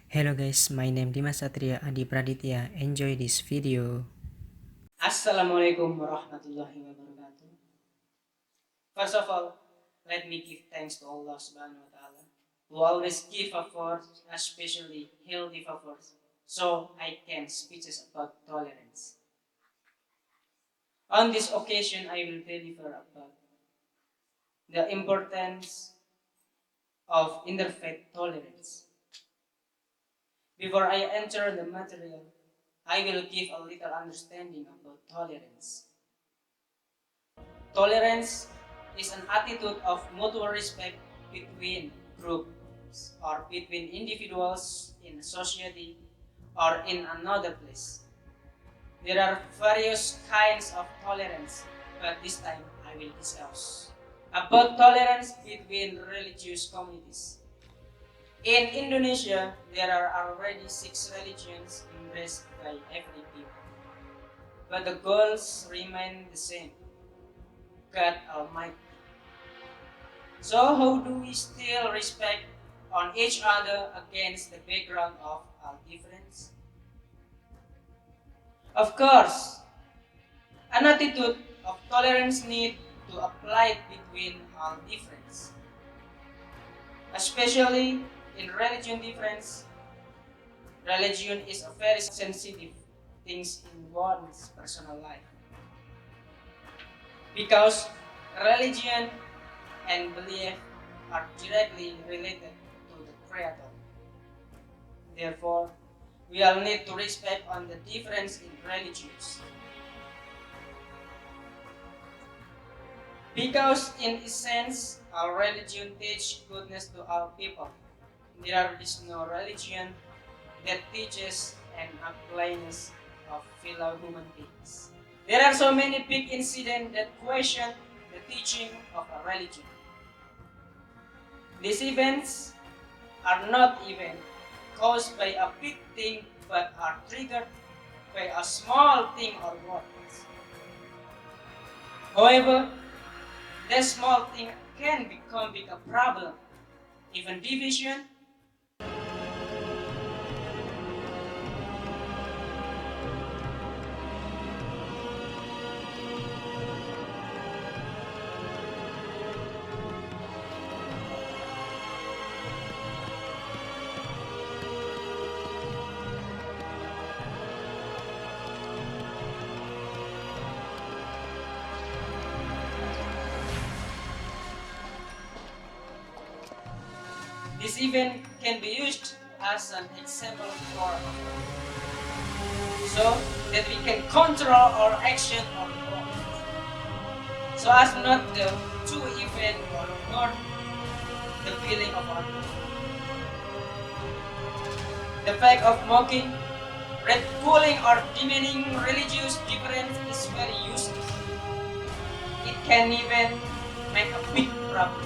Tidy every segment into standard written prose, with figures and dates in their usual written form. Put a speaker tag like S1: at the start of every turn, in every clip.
S1: Hello guys, my name Dimas Satria, Adhi Praditya. Enjoy this video.
S2: Assalamualaikum warahmatullahi wabarakatuh. First of all, let me give thanks to Allah subhanahu wa ta'ala, who always give efforts, especially healthy efforts, so I can speeches about tolerance. On this occasion, I will deliver about the importance of interfaith tolerance. Before I enter the material, I will give a little understanding about tolerance. Tolerance is an attitude of mutual respect between groups or between individuals in a society or in another place. There are various kinds of tolerance, but this time I will discuss about tolerance between religious communities. In Indonesia, there are already 6 religions embraced by every people, but the goals remain the same: God Almighty. So how do we still respect on each other against the background of our difference? Of course, an attitude of tolerance need to apply between all difference, especially in religion difference. Religion is a very sensitive things in one's personal life, because religion and belief are directly related to the Creator. Therefore, we all need to respect on the difference in religions. Because in essence, our religion teaches goodness to our people. There is no religion that teaches an uprightness of fellow human beings. There are so many big incidents that question the teaching of a religion. These events are not even caused by a big thing, but are triggered by a small thing or words. However, that small thing can become big a problem, even division. This event can be used as an example for so that we can control our action or thought, so as not to event or hurt the feeling of others. The fact of mocking, ridiculing, or demeaning religious difference is very useless. It can even make a big problem.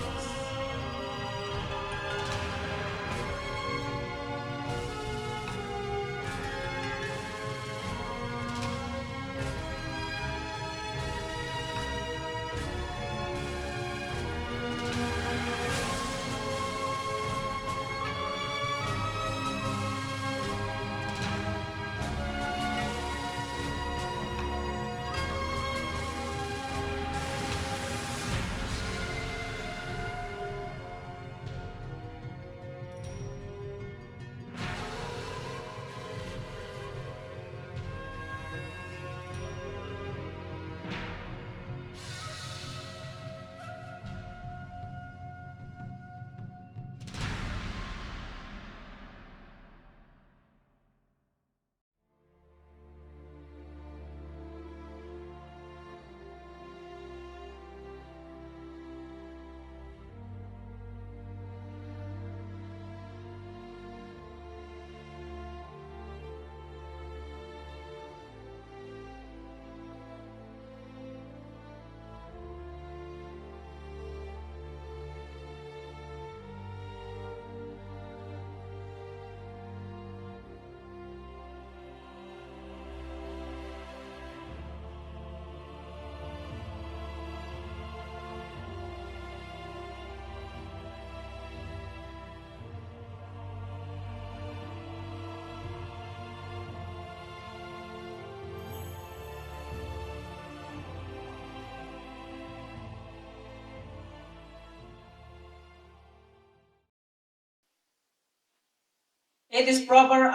S2: It is proper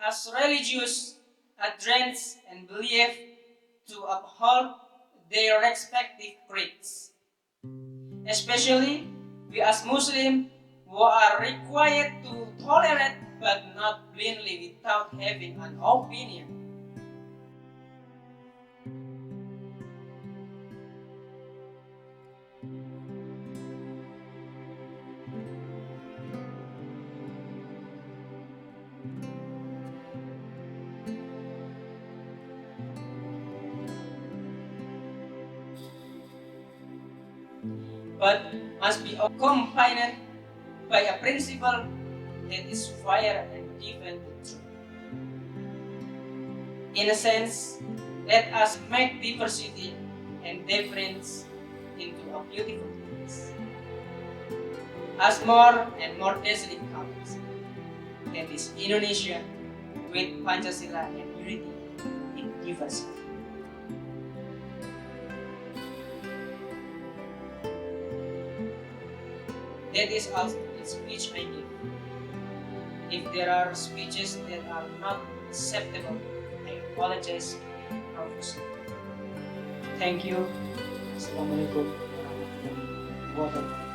S2: as religious adherents and belief to uphold their respective creeds. Especially we as Muslims who are required to tolerate but not blindly without having an opinion. But must be accompanied by a principle that is fair and given to truth. In a sense, let us make diversity and difference into a beautiful things. As more and more dazzling colors, that is Indonesia with Pancasila and unity in diversity. That is also the speech I give. If there are speeches that are not acceptable, I apologize profusely. Thank you. Assalamualaikum warahmatullahi wabarakatuh.